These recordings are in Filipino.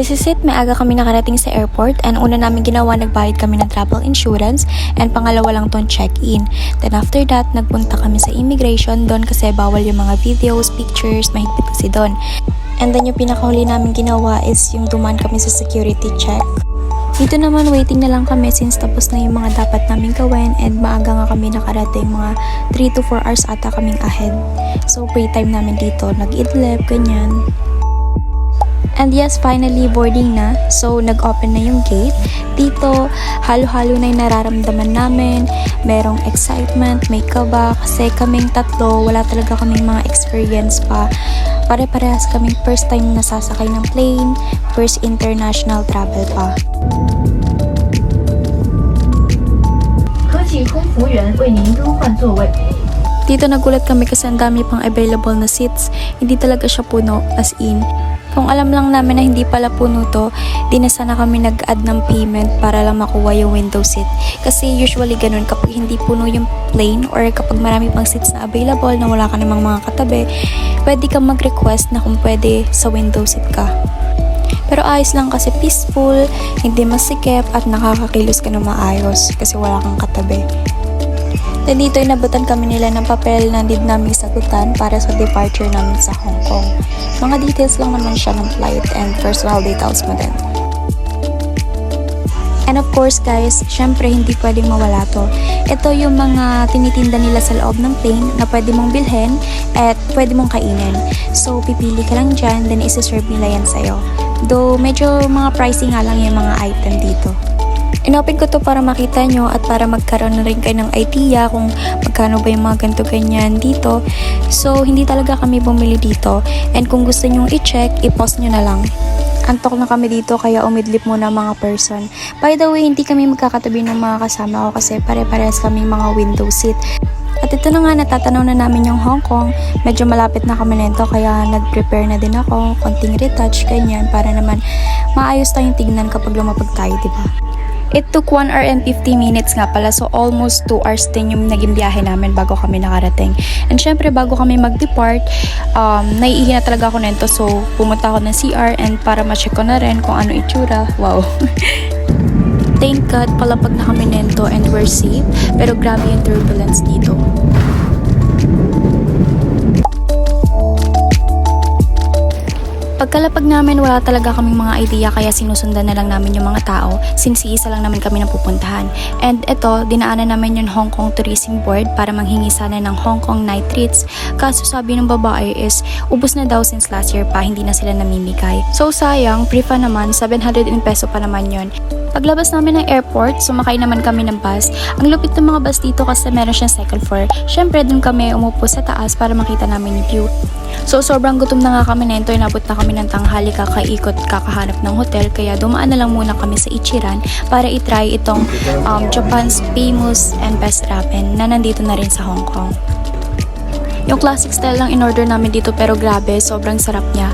This is it, may aga kami nakarating sa airport and una namin ginawa, nagbayad kami ng travel insurance and pangalawa lang ton check-in. Then after that, nagpunta kami sa immigration doon kasi bawal yung mga videos, pictures, mahigpit kasi doon. And then yung pinakahuli namin ginawa is yung dumaan kami sa security check. Dito naman waiting na lang kami since tapos na yung mga dapat namin gawin and maaga nga kami nakarating, mga 3 to 4 hours ata kaming ahead. So free time namin dito, nag-idlip, ganyan. And yes, finally boarding na. So nag-open na yung gate. Dito, halo-halo na yung nararamdaman namin. Merong excitement, may kaba kasi kaming tatlo, wala talaga kaming mga experience pa. Pare-parehas kaming first time nasasakay ng plane, first international travel pa. Dito nagulat kami kasi ang dami pang available na seats. Hindi talaga siya puno, as in. Kung alam lang namin na hindi pala puno to, di na sana kami nag-add ng payment para lang makuha yung window seat. Kasi usually ganun, kapag hindi puno yung plane or kapag marami pang seats na available na wala ka namang mga katabi, pwede kang mag-request na kung pwede sa window seat ka. Pero ayos lang kasi peaceful, hindi masikip at nakakakilos ka na maayos kasi wala kang katabi. Then dito inabutan kami nila ng papel na need namin sagutan para sa departure namin sa Hong Kong. Mga details lang naman siya ng flight and personal details mo din. And of course guys, syempre hindi pwedeng mawala to. Ito yung mga tinitinda nila sa loob ng plane na pwede mong bilhin at pwede mong kainin. So pipili ka lang dyan, then isa-serve nila yan sa'yo. Though medyo mga pricey nga lang yung mga item dito. Inopen ko to para makita nyo at para magkaroon na rin kayo ng idea kung magkano ba yung mga ganito ganyan dito. So, hindi talaga kami bumili dito. And kung gusto nyo i-check, i-pause nyo na lang. Antok na kami dito kaya umidlip muna mga person. By the way, hindi kami magkakatabi ng mga kasama ko kasi pare-parehas kami mga window seat. At ito na nga, natatanaw na namin yung Hong Kong. Medyo malapit na kami nito kaya nag-prepare na din ako. Konting retouch, ganyan, para naman maayos tayong tignan kapag lumapag tayo, diba? It took 1 hour and 50 minutes nga pala, so almost 2 hours din yung naging biyahe namin bago kami nakarating. And syempre bago kami mag-depart, naiihi na talaga ako nito, so pumunta ako ng CR and para ma-check ko na rin kung ano itsura. Wow! Thank God, palapag na kami nito and we're safe, pero grabe yung turbulence dito. Pagkalapag namin, wala talaga kaming mga idea kaya sinusundan na lang namin yung mga tao since isa lang naman kami napupuntahan. And eto, dinaanan namin yung Hong Kong Tourism Board para manghingi sana ng Hong Kong night treats. Kaso sabi ng babae is ubos na daw since last year pa, hindi na sila namimigay. So sayang, pre-fa naman, 700 peso pa naman yon. Paglabas namin ng airport, sumakay naman kami ng bus. Ang lupit ng mga bus dito kasi meron siyang second floor. Syempre dun kami umupo sa taas para makita namin yung view. So sobrang gutom na nga kami nito, inabot na kami ng tanghali kakaikot kakahanap ng hotel kaya dumaan na lang muna kami sa Ichiran para itry itong Japan's famous and best ramen na nandito na rin sa Hong Kong. Yung classic style lang in-order namin dito pero grabe, sobrang sarap niya.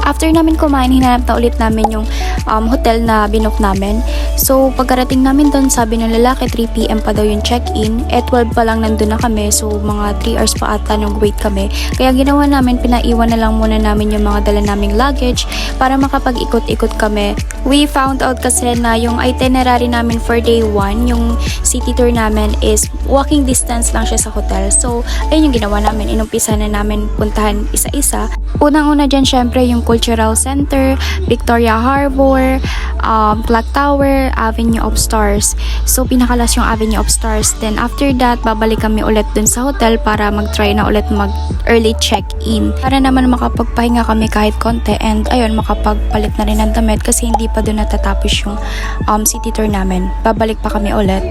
After namin kumain, hinanap na ulit namin yung hotel na binook namin. So, pagkarating namin doon, sabi ng lalaki, 3 PM pa daw yung check-in. 12 pa lang nandun na kami. So, mga 3 hours pa ata nung wait kami. Kaya ginawa namin, pinaiwan na lang muna namin yung mga dala naming luggage para makapag-ikot-ikot kami. We found out kasi na yung itinerary namin for day 1, yung city tour namin is walking distance lang siya sa hotel. So, ayun yung ginawa namin. Inumpisa na namin puntahan isa-isa. Unang-una dyan, syempre, yung Cultural Center, Victoria Harbor, Clock Tower, Avenue of Stars. So, pinakalas yung Avenue of Stars. Then, after that, babalik kami ulit dun sa hotel para mag-try na ulit mag-early check-in. Para naman makapagpahinga kami kahit konti and, ayun, makapagpalit na rin ng damit kasi hindi pa dun natatapos yung city tour namin. Babalik pa kami ulit.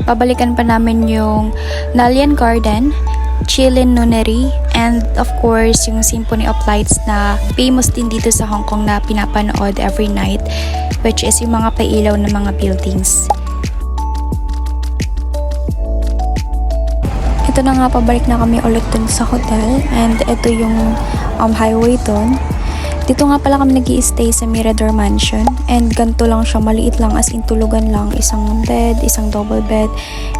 Babalikan pa namin yung Nalian Garden, Chilin Nunnery, and of course yung Symphony of Lights na famous din dito sa Hong Kong na pinapanood every night, which is yung mga pailaw ng mga buildings. Ito na nga, pabalik na kami ulit dun sa hotel and ito yung highway dun. Dito nga pala kami nag-i-stay sa Mirador Mansion and ganito lang siya, maliit lang, as in tulugan lang, isang bed, isang double bed.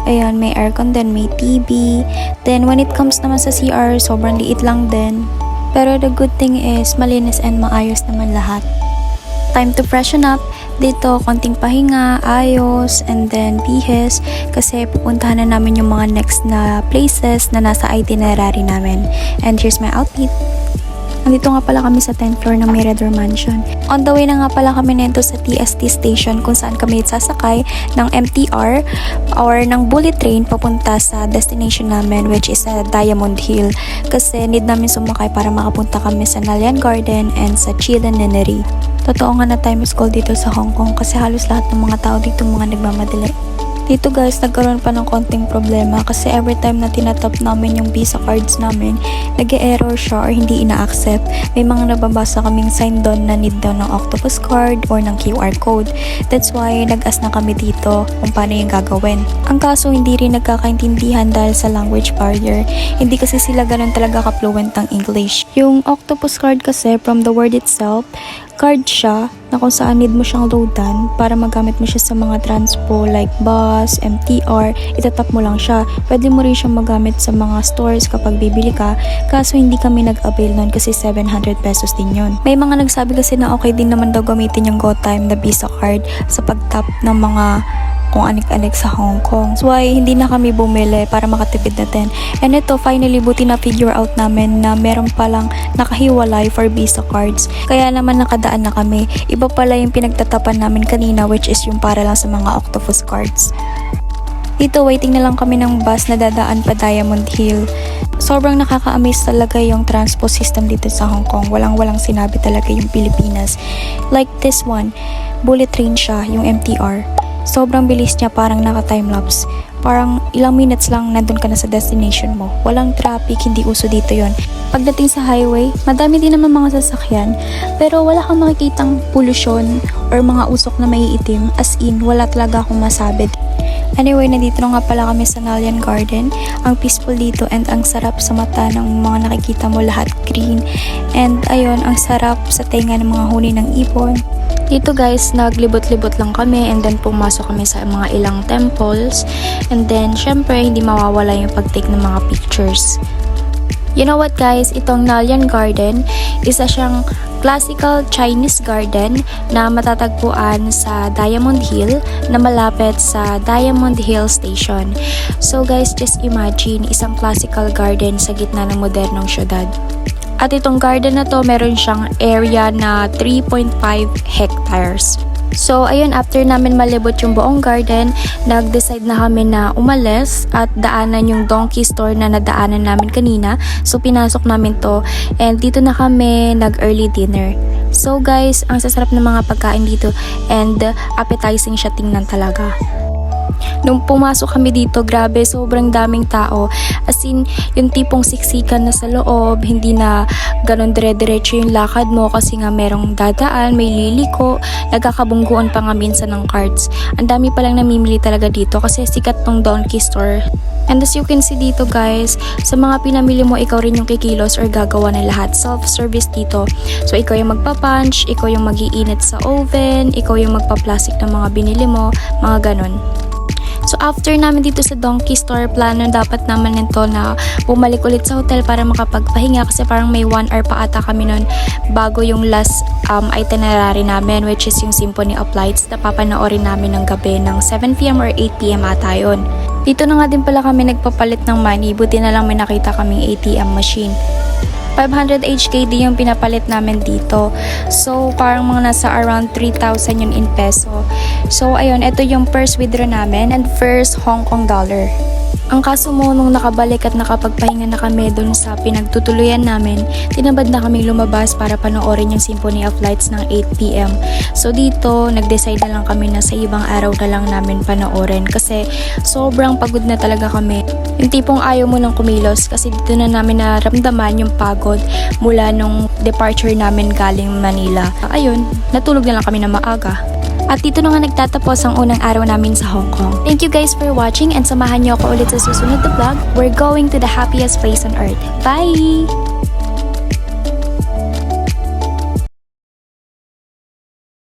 Ayan, may aircon din, may TV. Then when it comes naman sa CR, sobrang liit lang din. Pero the good thing is malinis and maayos naman lahat. time to freshen up. Dito, konting pahinga, ayos, and then bihis. Kasi pupuntahan na namin yung mga next na places na nasa itinerary namin. And here's my outfit. Nandito nga pala kami sa 10th floor ng Mirador Mansion. On the way na nga pala kami nito sa TST station kung saan kami sasakay ng MTR or ng bullet train papunta sa destination namin, which is sa Diamond Hill. Kasi need namin sumakay para makapunta kami sa Nalayan Garden and sa Chilean Nunnery. Totoo nga na time is gold dito sa Hong Kong kasi halos lahat ng mga tao dito mga nagmamadali. Dito guys, nagkaroon pa ng konting problema kasi every time na tinatap namin yung visa cards namin, nag-error siya or hindi ina-accept. May mga nababasa kaming sign doon na need daw ng octopus card or ng QR code. That's why nag-ask na kami dito kung paano yung gagawin. Ang kaso hindi rin nagkakaintindihan dahil sa language barrier. Hindi kasi sila ganun talaga ka-fluent ng English. Yung octopus card kasi from the word itself, card siya na kung saan need mo siyang loadan para magamit mo siya sa mga transpo like bus, MTR, itatap mo lang siya. Pwede mo rin siyang magamit sa mga stores kapag bibili ka, kaso hindi kami nag-avail nun kasi 700 pesos din yun. May mga nagsabi kasi na okay din naman daw gamitin yung GoTime na Visa card sa pagtap ng mga kung anik-anik sa Hong Kong. So why hindi na kami bumili para makatipid natin. And ito, finally, buti na figure out namin na meron palang nakahiwalay for Visa cards. Kaya naman nakadaan na kami. Iba pala yung pinagtatapan namin kanina, which is yung para lang sa mga octopus cards. Dito, waiting na lang kami ng bus na dadaan pa Diamond Hill. Sobrang nakaka-amaze talaga yung transpo system dito sa Hong Kong. Walang sinabi talaga yung Pilipinas. Like this one, bullet train siya, yung MTR. Sobrang bilis niya, parang naka-timelapse. Parang ilang minutes lang nandun ka na sa destination mo. Walang traffic, hindi uso dito yon. Pagdating sa highway, madami din naman mga sasakyan, pero wala kang makikitang pollution or mga usok na maiitim. As in, wala talaga akong masabi. Anyway, nandito na nga pala kami sa Nalayan Garden. Ang peaceful dito and ang sarap sa mata ng mga nakikita mo, lahat green. And ayun, ang sarap sa tenga ng mga huni ng ibon. Dito guys, naglibot-libot lang kami and then pumasok kami sa mga ilang temples. And then, syempre, hindi mawawala yung pag-take ng mga pictures. You know what guys, itong Nalayan Garden, isa siyang classical Chinese garden na matatagpuan sa Diamond Hill na malapit sa Diamond Hill Station. So guys, just imagine isang classical garden sa gitna ng modernong syudad. At itong garden na to, meron siyang area na 3.5 hectares. So, ayun, after namin malibot yung buong garden, nag-decide na kami na umalis at daanan yung donkey store na nadaanan namin kanina. So, pinasok namin to and dito na kami nag-early dinner. So, guys, ang sasarap ng mga pagkain dito and appetizing siya tingnan talaga. Nung pumasok kami dito, grabe, sobrang daming tao. As in, yung tipong siksikan na sa loob, hindi na ganun dire-diretso yung lakad mo kasi nga merong dadaan, may liliko, nagkakabungguan pa nga minsan ng carts. Ang dami palang namimili talaga dito kasi sikat tong donkey store. And as you can see dito guys, sa mga pinamili mo, ikaw rin yung kikilos or gagawa ng lahat. Self-service dito. So, ikaw yung magpa-punch, ikaw yung mag-iinit sa oven, ikaw yung magpa-plastic ng mga binili mo, mga ganun. So after namin dito sa donkey store, plano dapat naman nito na bumalik ulit sa hotel para makapagpahinga kasi parang may 1 hour pa ata kami nun bago yung last itinerary namin, which is yung Symphony of Lights na papanoorin namin ng gabi ng 7 PM or 8 PM ata yun. Dito na nga din pala kami nagpapalit ng money, buti na lang may nakita kaming ATM machine. 500 HKD yung pinapalit namin dito. So, parang mga nasa around 3,000 yun in peso. So, ayun, ito yung first withdraw namin and first Hong Kong dollar. Ang kaso mo, nung nakabalik at nakapagpahinga na kami dun sa pinagtutuluyan namin, tinabad na kami lumabas para panoorin yung Symphony of Lights ng 8 PM. So dito, nag-decide na lang kami na sa ibang araw na lang namin panoorin kasi sobrang pagod na talaga kami. Yung tipong ayaw mo nang kumilos kasi dito na namin naramdaman yung pagod mula nung departure namin galing Manila. Ayun, natulog na lang kami na maaga. At dito na nga nagtatapos ang unang araw namin sa Hong Kong. Thank you guys for watching and samahan niyo ako ulit sa susunod na vlog. We're going to the happiest place on earth. Bye!